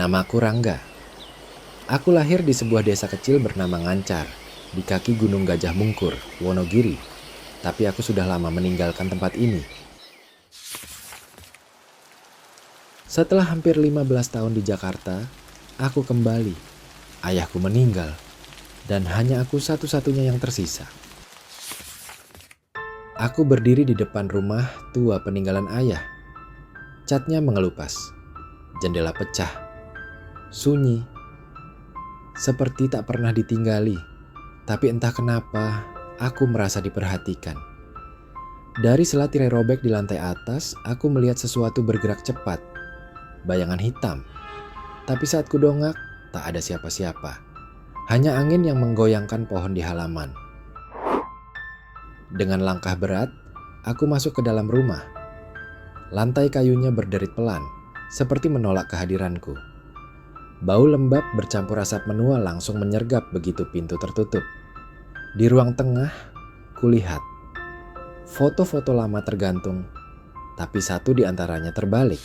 Namaku Rangga. Aku lahir di sebuah desa kecil bernama Ngancar, di kaki Gunung Gajah Mungkur, Wonogiri. Tapi aku sudah lama meninggalkan tempat ini. Setelah hampir 15 tahun di Jakarta, aku kembali. Ayahku meninggal, dan hanya aku satu-satunya yang tersisa. Aku berdiri di depan rumah tua peninggalan ayah. Catnya mengelupas, jendela pecah, sunyi, seperti tak pernah ditinggali. Tapi entah kenapa, aku merasa diperhatikan. Dari sela tirai robek di lantai atas, aku melihat sesuatu bergerak cepat. Bayangan hitam. Tapi saat kudongak, tak ada siapa-siapa. Hanya angin yang menggoyangkan pohon di halaman. Dengan langkah berat, aku masuk ke dalam rumah. Lantai kayunya berderit pelan, seperti menolak kehadiranku. Bau lembab bercampur asap menua langsung menyergap begitu pintu tertutup. Di ruang tengah, kulihat foto-foto lama tergantung, tapi satu di antaranya terbalik.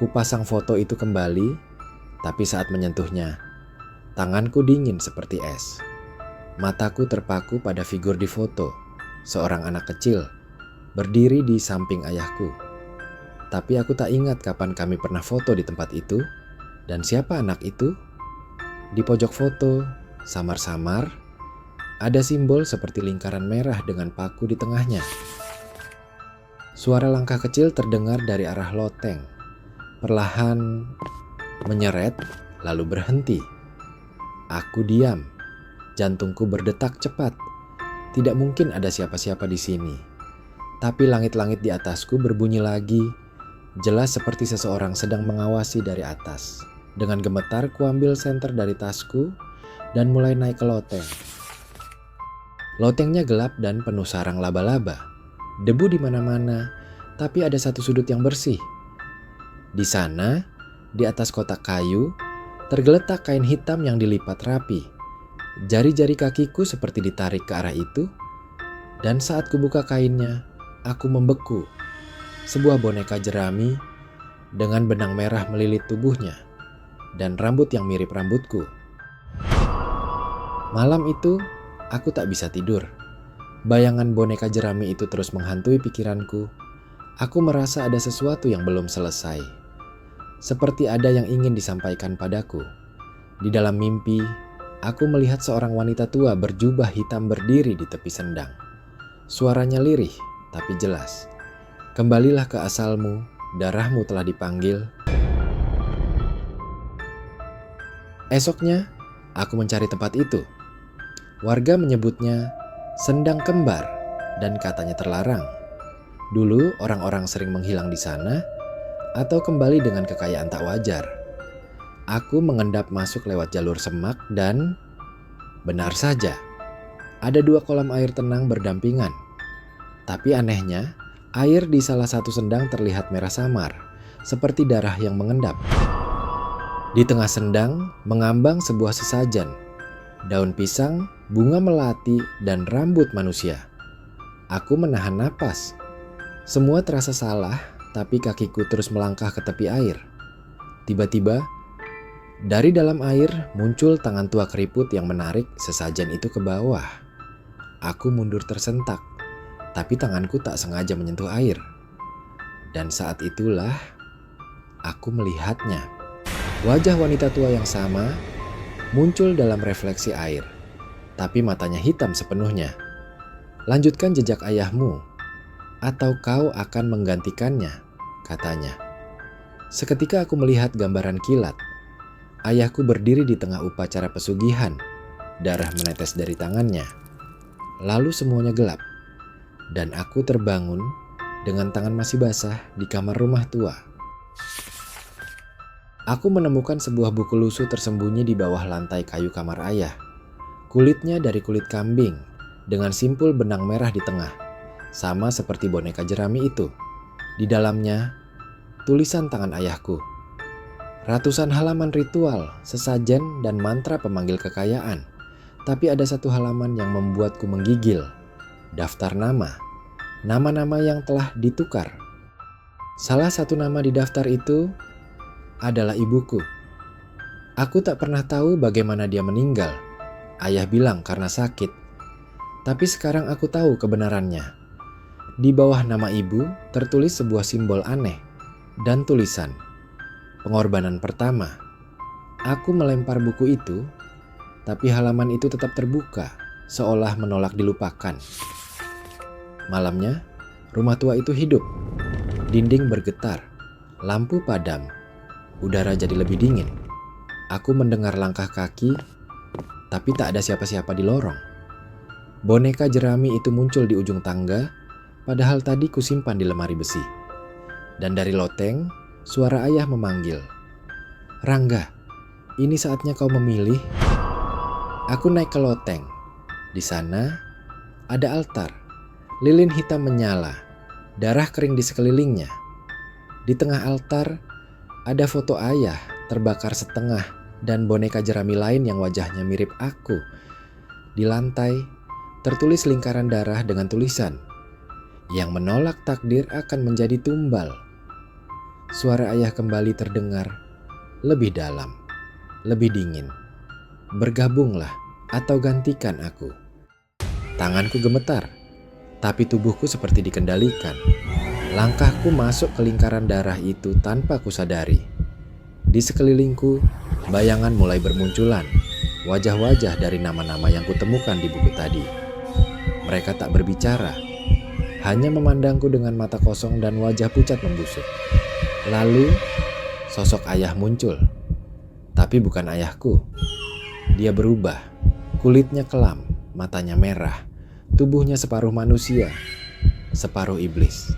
Kupasang foto itu kembali, tapi saat menyentuhnya, tanganku dingin seperti es. Mataku terpaku pada figur di foto, seorang anak kecil, berdiri di samping ayahku. Tapi aku tak ingat kapan kami pernah foto di tempat itu, dan siapa anak itu. Di pojok foto, samar-samar, ada simbol seperti lingkaran merah dengan paku di tengahnya. Suara langkah kecil terdengar dari arah loteng. Perlahan menyeret, lalu berhenti. Aku diam. Jantungku berdetak cepat. Tidak mungkin ada siapa-siapa di sini. Tapi langit-langit di atasku berbunyi lagi, jelas seperti seseorang sedang mengawasi dari atas. Dengan gemetar, kuambil senter dari tasku dan mulai naik ke loteng. Lotengnya gelap dan penuh sarang laba-laba. Debu di mana-mana, tapi ada satu sudut yang bersih. Di sana, di atas kotak kayu, tergeletak kain hitam yang dilipat rapi. Jari-jari kakiku seperti ditarik ke arah itu, dan saat kubuka kainnya, aku membeku. Sebuah boneka jerami dengan benang merah melilit tubuhnya, dan rambut yang mirip rambutku. Malam itu, aku tak bisa tidur. Bayangan boneka jerami itu terus menghantui pikiranku. Aku merasa ada sesuatu yang belum selesai. Seperti ada yang ingin disampaikan padaku. Di dalam mimpi, aku melihat seorang wanita tua berjubah hitam berdiri di tepi sendang. Suaranya lirih, tapi jelas. Kembalilah ke asalmu, darahmu telah dipanggil. Esoknya, aku mencari tempat itu. Warga menyebutnya sendang kembar dan katanya terlarang. Dulu orang-orang sering menghilang di sana atau kembali dengan kekayaan tak wajar. Aku mengendap masuk lewat jalur semak dan benar saja, ada dua kolam air tenang berdampingan. Tapi anehnya, air di salah satu sendang terlihat merah samar, seperti darah yang mengendap. Di tengah sendang mengambang sebuah sesajen, daun pisang, bunga melati, dan rambut manusia. Aku menahan napas. Semua terasa salah, tapi kakiku terus melangkah ke tepi air. Tiba-tiba, dari dalam air muncul tangan tua keriput yang menarik sesajen itu ke bawah. Aku mundur tersentak, tapi tanganku tak sengaja menyentuh air. Dan saat itulah, aku melihatnya. Wajah wanita tua yang sama muncul dalam refleksi air, tapi matanya hitam sepenuhnya. Lanjutkan jejak ayahmu, atau kau akan menggantikannya, katanya. Seketika aku melihat gambaran kilat. Ayahku berdiri di tengah upacara pesugihan. Darah menetes dari tangannya. Lalu semuanya gelap. Dan aku terbangun dengan tangan masih basah di kamar rumah tua. Aku menemukan sebuah buku lusuh tersembunyi di bawah lantai kayu kamar ayah. Kulitnya dari kulit kambing, dengan simpul benang merah di tengah. Sama seperti boneka jerami itu. Di dalamnya, tulisan tangan ayahku. Ratusan halaman ritual, sesajen, dan mantra pemanggil kekayaan. Tapi ada satu halaman yang membuatku menggigil. Daftar nama. Nama-nama yang telah ditukar. Salah satu nama di daftar itu adalah ibuku. Aku tak pernah tahu bagaimana dia meninggal. Ayah bilang karena sakit. Tapi sekarang aku tahu kebenarannya. Di bawah nama ibu tertulis sebuah simbol aneh dan tulisan, "Pengorbanan pertama." Aku melempar buku itu, tapi halaman itu tetap terbuka, seolah menolak dilupakan. Malamnya, rumah tua itu hidup. Dinding bergetar, lampu padam, udara jadi lebih dingin. Aku mendengar langkah kaki, tapi tak ada siapa-siapa di lorong. Boneka jerami itu muncul di ujung tangga, padahal tadi kusimpan di lemari besi. Dan dari loteng, suara ayah memanggil, "Rangga, ini saatnya kau memilih." Aku naik ke loteng. Di sana ada altar. Lilin hitam menyala, darah kering di sekelilingnya. Di tengah altar ada foto ayah terbakar setengah dan boneka jerami lain yang wajahnya mirip aku. Di lantai tertulis lingkaran darah dengan tulisan, "Yang menolak takdir akan menjadi tumbal." Suara ayah kembali terdengar, lebih dalam, lebih dingin. "Bergabunglah atau gantikan aku." Tanganku gemetar, tapi tubuhku seperti dikendalikan. Langkahku masuk ke lingkaran darah itu tanpa kusadari. Di sekelilingku, bayangan mulai bermunculan, wajah-wajah dari nama-nama yang kutemukan di buku tadi. Mereka tak berbicara, hanya memandangku dengan mata kosong dan wajah pucat membusuk. Lalu, sosok ayah muncul, tapi bukan ayahku. Dia berubah, kulitnya kelam, matanya merah, tubuhnya separuh manusia, separuh iblis.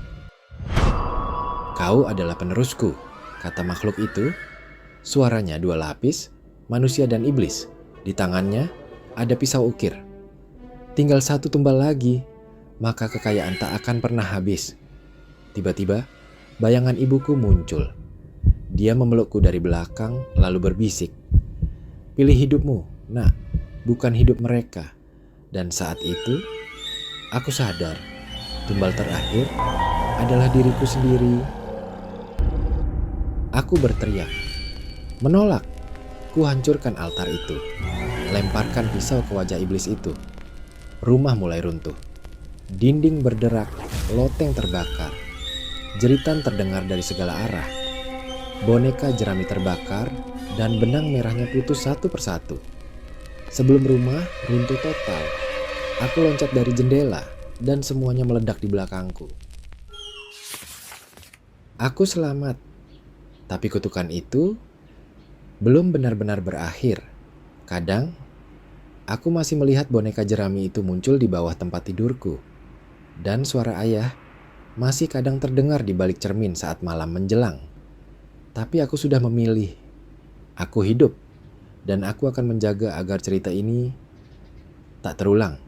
"Kau adalah penerusku," kata makhluk itu. Suaranya dua lapis, manusia dan iblis. Di tangannya ada pisau ukir. "Tinggal satu tumbal lagi, maka kekayaan tak akan pernah habis." Tiba-tiba, bayangan ibuku muncul. Dia memelukku dari belakang lalu berbisik, "Pilih hidupmu, nak, bukan hidup mereka." Dan saat itu, aku sadar, tumbal terakhir adalah diriku sendiri. Aku berteriak, menolak. Ku hancurkan altar itu, lemparkan pisau ke wajah iblis itu. Rumah mulai runtuh. Dinding berderak, loteng terbakar. Jeritan terdengar dari segala arah. Boneka jerami terbakar dan benang merahnya putus satu persatu. Sebelum rumah runtuh total, aku loncat dari jendela dan semuanya meledak di belakangku. Aku selamat, tapi kutukan itu belum benar-benar berakhir. Kadang, aku masih melihat boneka jerami itu muncul di bawah tempat tidurku. Dan suara ayah masih kadang terdengar di balik cermin saat malam menjelang. Tapi aku sudah memilih. Aku hidup, dan aku akan menjaga agar cerita ini tak terulang.